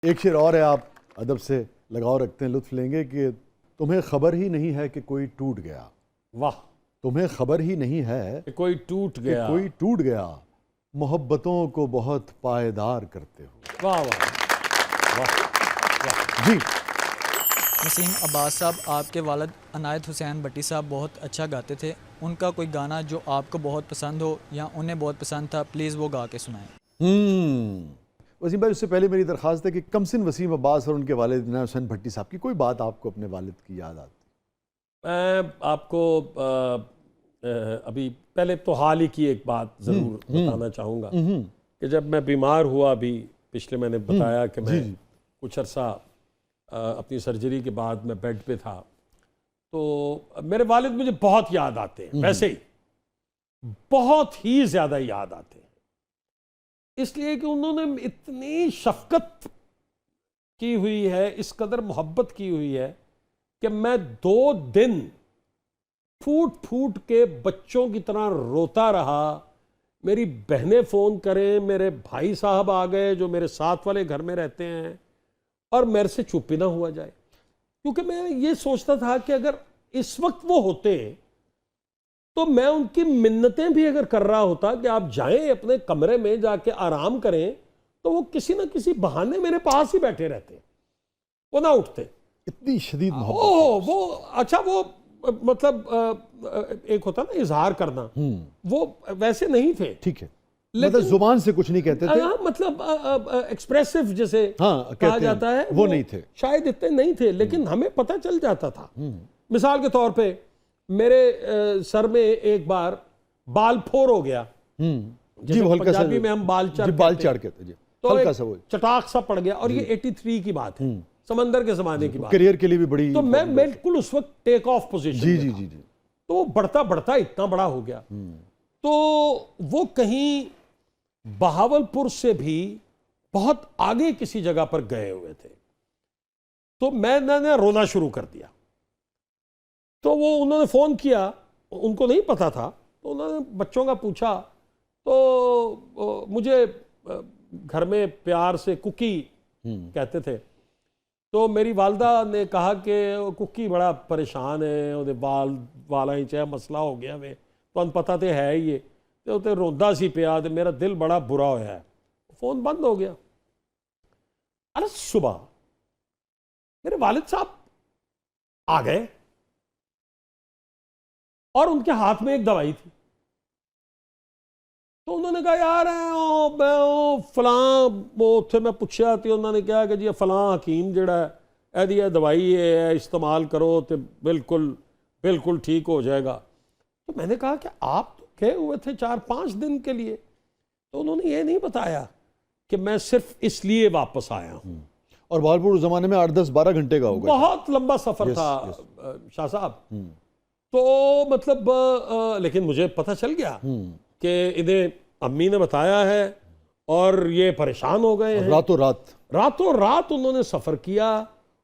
एक शेर और है, आप अदब से लगाव रखते हैं, लुत्फ लेंगे कि तुम्हें खबर ही नहीं है कि कोई टूट गया। वाह। तुम्हें खबर ही नहीं है कि कोई टूट कि गया। कोई टूट गया, मोहब्बतों को बहुत पायदार करते हो। वाह वाह वाह जी। वसीम अब्बास साहब, आपके वालिद अनायत हुसैन भट्टी साहब बहुत अच्छा गाते थे। उनका कोई गाना जो आपको बहुत पसंद हो या उन्हें बहुत पसंद था, प्लीज़ वो गा के सुनाएं। वसीम भाई, उससे पहले मेरी दरख्वास्त है कि कमसिन वसीम अब्बास और उनके वालिद अनायत हुसैन भट्टी साहब की कोई बात आपको अपने वालिद की याद आती? मैं आपको अभी पहले तो हाल ही की एक बात ज़रूर बताना चाहूँगा कि जब मैं बीमार हुआ, अभी पिछले मैंने बताया कि मैं कुछ अरसा अपनी सर्जरी के बाद मैं बेड पे था, तो मेरे वालिद मुझे बहुत याद आते हैं। वैसे ही बहुत ही ज़्यादा याद आते हैं, इसलिए कि उन्होंने इतनी शफकत की हुई है, इस कदर मोहब्बत की हुई है कि मैं 2 दिन फूट फूट के बच्चों की तरह रोता रहा। मेरी बहनें फ़ोन करें, मेरे भाई साहब आ गए जो मेरे साथ वाले घर में रहते हैं, और मेरे से चुप ही ना हुआ जाए, क्योंकि मैं ये सोचता था कि अगर इस वक्त वो होते तो मैं उनकी मिन्नतें भी अगर कर रहा होता कि आप जाएं अपने कमरे में जाके आराम करें, तो वो किसी ना किसी बहाने मेरे पास ही बैठे रहते, वो ना उठते। इतनी शदीद मोहब्बत। ओह, वो अच्छा, वो मतलब एक होता ना इजहार करना, वो वैसे नहीं थे। ठीक है, मतलब जुबान से कुछ नहीं कहते थे, मतलब एक्सप्रेसिव जैसे कहा जाता है, वो नहीं थे, शायद इतने नहीं थे, लेकिन हमें पता चल जाता था। मिसाल के तौर पे मेरे सर में एक बार बाल फोर हो गया, जी, हल्का सा, पंजाबी में हम बाल चढ़ कहते हैं, तो हल्का सा वो चटाक सा पड़ गया, और ये 83 की बात है, समंदर के जमाने की बात, करियर के लिए भी बड़ी। तो मैं बिल्कुल उस वक्त टेक ऑफ पोजीशन जी जी जी जी। तो वो बढ़ता बढ़ता इतना बड़ा हो गया, तो वो कहीं बहावलपुर से भी बहुत आगे किसी जगह पर गए हुए थे, तो मैंने रोना शुरू कर दिया। तो वो उन्होंने फ़ोन किया, उनको नहीं पता था, तो उन्होंने बच्चों का पूछा, तो मुझे घर में प्यार से कुकी कहते थे, तो मेरी वालदा ने कहा कि कुकी बड़ा परेशान है, ਉਹਦੇ ਵਾਲਾਂ ही चाहे मसला हो गया वे, तो पता तो है ही है, तो उते रोंदा सी पिया, तो मेरा दिल बड़ा बुरा होया है। फ़ोन बंद हो गया। अरे सुबह मेरे वालिद साहब आ गए और उनके हाथ में एक दवाई थी, तो उन्होंने कहा यार फलां वो उत्थे मैं पूछा, तो उन्होंने कहा कि जी फलां हकीम जिहड़ा एदी दवाई है, इस्तेमाल करो तो बिल्कुल बिल्कुल ठीक हो जाएगा। तो मैंने कहा कि आप तो गए हुए थे 4-5 दिन के लिए, तो उन्होंने ये नहीं बताया कि मैं सिर्फ इसलिए वापस आया हूँ। और बहावलपुर उस जमाने में 8-10-12 घंटे का होगा, बहुत लंबा सफर था शाह साहब। तो मतलब लेकिन मुझे पता चल गया कि इन्हें अम्मी ने बताया है और ये परेशान हो गए हैं। रातों रात उन्होंने सफ़र किया,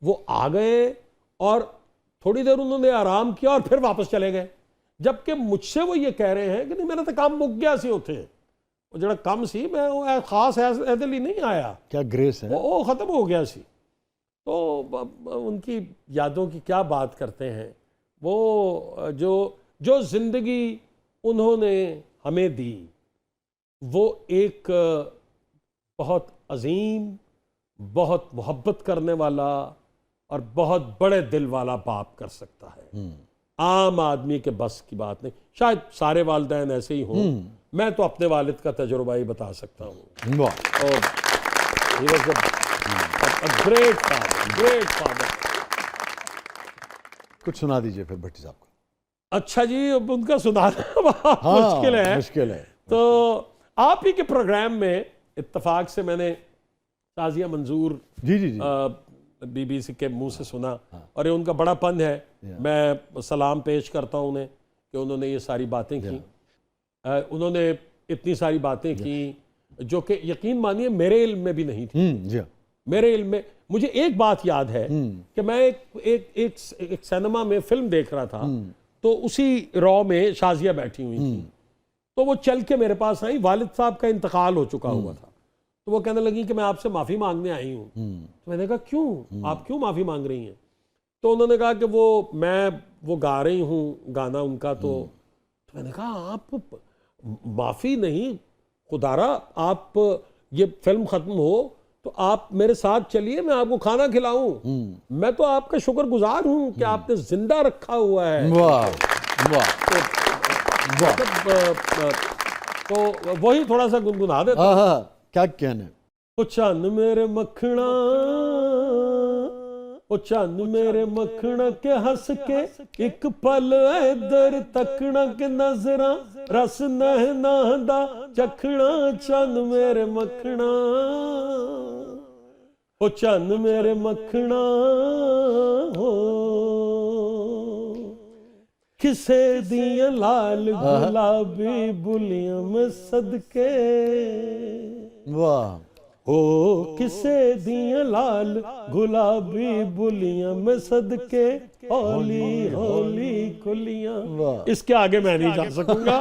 वो आ गए और थोड़ी देर उन्होंने आराम किया और फिर वापस चले गए, जबकि मुझसे वो ये कह रहे हैं कि नहीं, मेरा तो काम मुक गया सी उथे, वो जरा कम सी, मैं खास ऐसे लिए नहीं आया, क्या ग्रेस है, वो ख़त्म हो गया सी। तो उनकी यादों की क्या बात करते हैं, वो जो ज़िंदगी उन्होंने हमें दी, वो एक बहुत अजीम, बहुत मोहब्बत करने वाला और बहुत बड़े दिल वाला बाप कर सकता है। आम आदमी के बस की बात नहीं, शायद सारे वालिदैन ऐसे ही हों, मैं तो अपने वालिद का तजुर्बा ही बता सकता हूँ। और he was a great father। कुछ सुना दीजिए फिर भट्टी साहब को। अच्छा जी, अब उनका सुनाना बहुत मुश्किल है। तो आप ही के प्रोग्राम में इत्तफाक से मैंने ताज़िया मंजूर बीबीसी के मुंह से सुना, और ये उनका बड़ापन है, मैं सलाम पेश करता हूँ उन्हें कि उन्होंने ये सारी बातें की। उन्होंने इतनी सारी बातें की जो कि यकीन मानिए मेरे इल्म में भी नहीं थी। मेरे इल्म में मुझे एक बात याद है कि मैं एक सिनेमा में फिल्म देख रहा था, तो उसी रॉ में शाजिया बैठी हुई थी, तो वो चल के मेरे पास आई, वालिद साहब का इंतकाल हो चुका हुआ था, तो वो कहने लगी कि मैं आपसे माफ़ी मांगने आई हूँ। तो मैंने कहा क्यों, आप क्यों माफ़ी मांग रही हैं? तो उन्होंने कहा कि वो गा रही हूँ गाना उनका, तो मैंने कहा आप माफ़ी नहीं, खुदारा आप ये फिल्म ख़त्म हो तो आप मेरे साथ चलिए, मैं आपको खाना खिलाऊं, मैं तो आपका शुक्रगुजार हूं कि आपने जिंदा रखा हुआ है। वाह वाह वाह। तो वही थोड़ा सा गुनगुना देता। हाँ, क्या कहने। ओ चन्न मेरे मखना, ओ चन्न मेरे मखना के हंस के एक पल इधर तकना के नजरा रस नहना दा चखना, चन्न मेरे मखना, ओ चन्न मेरे मखना हो, किसे दिया लाल गुलाबी बुलियां में सदके, वाह। ओ किसे दिया लाल गुलाबी बुलियां में सदके, होली होली कुलियां। वाह। इसके आगे मैं नहीं जा सकूंगा,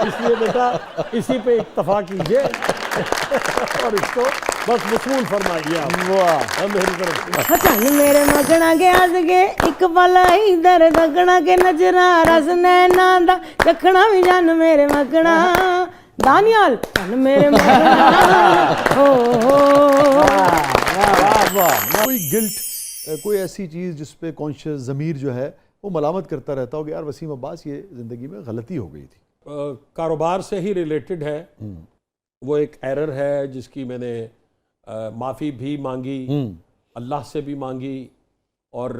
इसलिए बेटा इसी पे इक्तफा कीजिए और इसको बस वसूल फरमाइए आप। वाह। मेरी तरफ से चन्न मेरे मगना के हंस के एक पल इधर तकना के नजरा रस नैना दा चखना भी जन मेरे मगना, दानियाल चन्न मेरे मगना हो। कोई गिल्ट, कोई ऐसी चीज़ जिस पे कॉन्शियस ज़मीर जो है वो मलामत करता रहता हो कि यार वसीम अब्बास ये ज़िंदगी में गलती हो गई थी? कारोबार से ही रिलेटेड है, वो एक एरर है जिसकी मैंने माफ़ी भी मांगी, अल्लाह से भी मांगी, और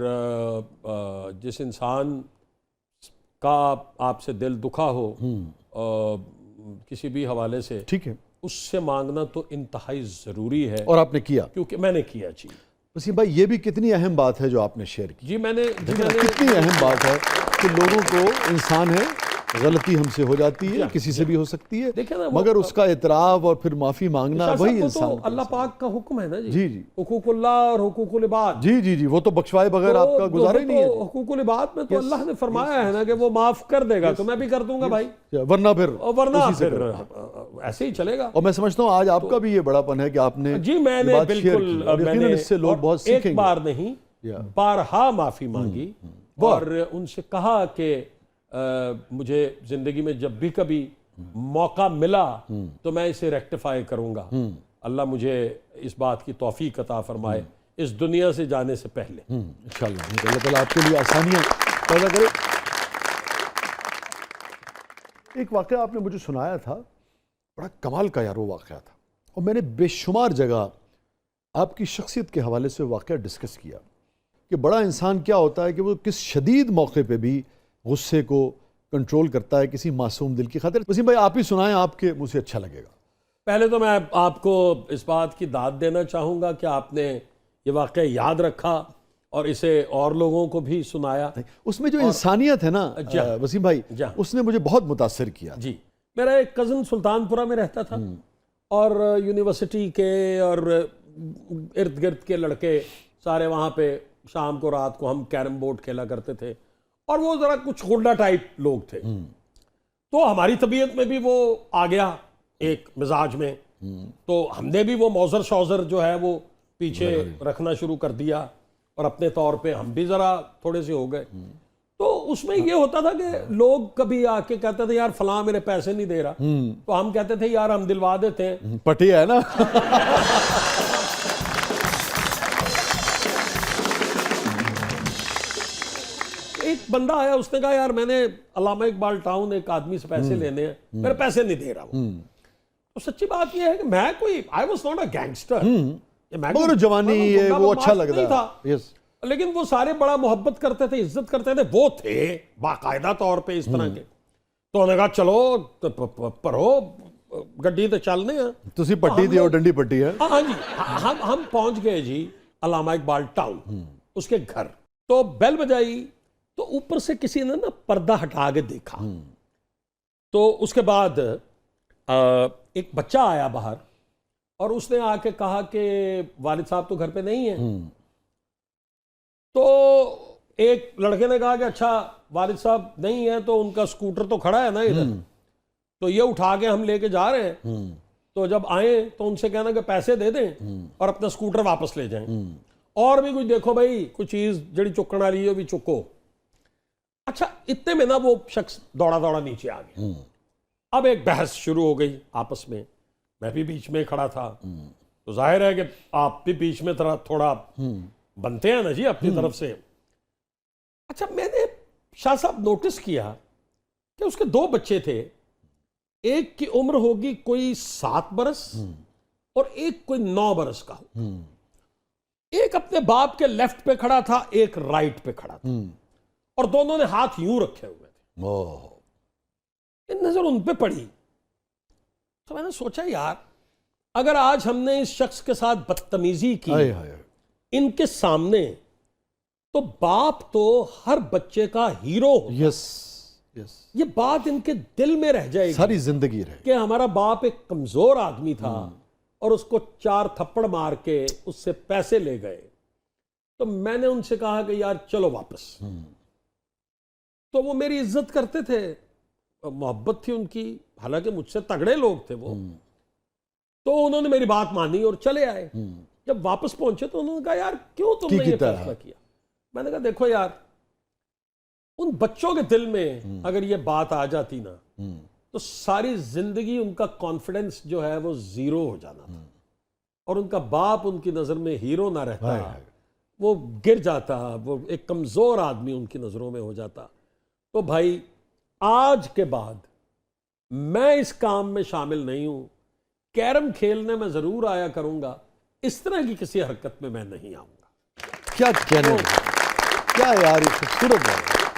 जिस इंसान का आपसे दिल दुखा हो किसी भी हवाले से, ठीक है, उससे मांगना तो इंतहाई ज़रूरी है, और आपने किया। क्योंकि मैंने किया जी। वसीम भाई, ये भी कितनी अहम बात है जो आपने शेयर की। जी मैंने कितनी अहम बात है कि लोगों को, इंसान है, गलती हमसे हो जाती है, किसी से भी हो सकती है, देखिए ना, मगर उसका इतराफ़ और फिर माफ़ी मांगना वही इंसान तो अल्लाह पाक का हुक्म है ना जी। जी जी, हुकूकुल्लाह और हुकूकुल इबाद। जी जी जी, वो तो बख्शवाए बगैर आपका गुजारा ही नहीं है। हुकूकुल इबाद में तो अल्लाह ने फरमाया है ना कि वो माफ कर देगा, तो मैं भी कर दूंगा भाई, वरना फिर ऐसे ही चलेगा। और मैं समझता हूँ आज आपका भी ये बड़ापन है कि आपने जी मैंने बिल्कुल, मैंने इससे लोग बहुत सीखेंगे। एक बार नहीं बारहा माफी मांगी और उनसे कहा कि मुझे जिंदगी में जब भी कभी मौका मिला तो मैं इसे रेक्टिफाई करूंगा। अल्लाह मुझे इस बात की तौफीक अता फरमाए इस दुनिया से जाने से पहले। इंशाअल्लाह अल्लाह ताला आपके लिए आसानियां पैदा करे। एक वाक़या आपने मुझे सुनाया था, बड़ा कमाल का यार वो वाक़या था, और मैंने बेशुमार जगह आपकी शख्सियत के हवाले से वाक़या डिस्कस किया कि बड़ा इंसान क्या होता है कि वो किस शदीद मौके पे भी गुस्से को कंट्रोल करता है किसी मासूम दिल की खातिर। वसीम भाई आप ही सुनाएं, आपके मुझे अच्छा लगेगा। पहले तो मैं आपको इस बात की दाद देना चाहूँगा कि आपने ये वाक़या याद रखा और इसे और लोगों को भी सुनाया। उसमें जो इंसानियत है ना वसीम भाई, उसने मुझे बहुत मुतासिर किया। जी, मेरा एक कज़न सुल्तानपुरा में रहता था और यूनिवर्सिटी के और इर्द गिर्द के लड़के सारे वहाँ पे शाम को रात को हम कैरम बोर्ड खेला करते थे, और वो ज़रा कुछ गुंडा टाइप लोग थे। तो हमारी तबीयत में भी वो आ गया एक मिजाज में, तो हमने भी वो मौजर शौजर जो है वो पीछे रखना शुरू कर दिया और अपने तौर पे हम भी ज़रा थोड़े से हो गए। तो उसमें ये होता था कि लोग कभी आके कहते थे यार फलां मेरे पैसे नहीं दे रहा, तो हम कहते थे यार हम दिलवा देते हैं, पटिया है ना। एक बंदा आया, उसने कहा यार मैंने अल्लामा इकबाल टाउन एक आदमी से पैसे लेने हैं, मेरे पैसे नहीं दे रहा वो। तो सच्ची बात यह है कि मैं कोई, I was not a gangster, मगर जवानी ये वो अच्छा लगता था, यस, लेकिन वो सारे बड़ा मोहब्बत करते थे, इज्जत करते थे, वो थे बाकायदा तौर पे इस तरह के। तो उन्होंने कहा चलो पढ़ो गड्डी तो चलने हैं, तुसी पट्टी थी और डंडी पट्टी है। हाँ जी, हम पहुंच गए जी अल्लामा इकबाल टाउन, उसके घर। तो बेल बजाई तो ऊपर से किसी ने ना पर्दा हटा के देखा। तो उसके बाद एक बच्चा आया बाहर और उसने आके कहा कि वालिद साहब तो घर पे नहीं है। तो एक लड़के ने कहा कि अच्छा वालिद साहब नहीं है तो उनका स्कूटर तो खड़ा है ना इधर, तो ये उठा के हम लेके जा रहे हैं। तो जब आए तो उनसे कहना कि पैसे दे दें और अपना स्कूटर वापस ले जाएं, और भी कुछ देखो भाई, कुछ चीज जड़ी चुकन वाली है भी चुको। अच्छा, इतने में ना वो शख्स दौड़ा दौड़ा नीचे आ गया। अब एक बहस शुरू हो गई आपस में, मैं भी बीच में खड़ा था, तो जाहिर है कि आप भी बीच में थोड़ा बनते हैं ना जी अपनी तरफ से। अच्छा, मैंने शाह साहब नोटिस किया कि उसके 2 बच्चे थे, एक की उम्र होगी कोई 7 बरस और एक कोई 9 बरस का हो। एक अपने बाप के लेफ्ट पे खड़ा था, एक राइट पे खड़ा था, और दोनों ने हाथ यूं रखे हुए थे। ओह, नजर उन पे पड़ी तो मैंने सोचा, यार अगर आज हमने इस शख्स के साथ बदतमीजी की हाय हाय, इनके सामने, तो बाप तो हर बच्चे का हीरो होता है। यस यस, ये बात इनके दिल में रह जाएगी सारी जिंदगी रहे। कि हमारा बाप एक कमजोर आदमी था और उसको 4 थप्पड़ मार के उससे पैसे ले गए। तो मैंने उनसे कहा कि यार चलो वापस। तो वो मेरी इज्जत करते थे, मोहब्बत थी उनकी, हालांकि मुझसे तगड़े लोग थे वो। तो उन्होंने मेरी बात मानी और चले आए। जब वापस पहुंचे तो उन्होंने कहा, यार क्यों तुमने ये फैसला किया? मैंने कहा, देखो यार, उन बच्चों के दिल में अगर ये बात आ जाती ना, तो सारी जिंदगी उनका कॉन्फिडेंस जो है वो 0 हो जाना था, और उनका बाप उनकी नजर में हीरो ना रहता, वो गिर जाता, वो एक कमजोर आदमी उनकी नजरों में हो जाता। तो भाई, आज के बाद मैं इस काम में शामिल नहीं हूं। कैरम खेलने में जरूर आया करूंगा, इस तरह की किसी हरकत में मैं नहीं आऊंगा। क्या कहने, क्या यार, ये खूबसूरत बात है।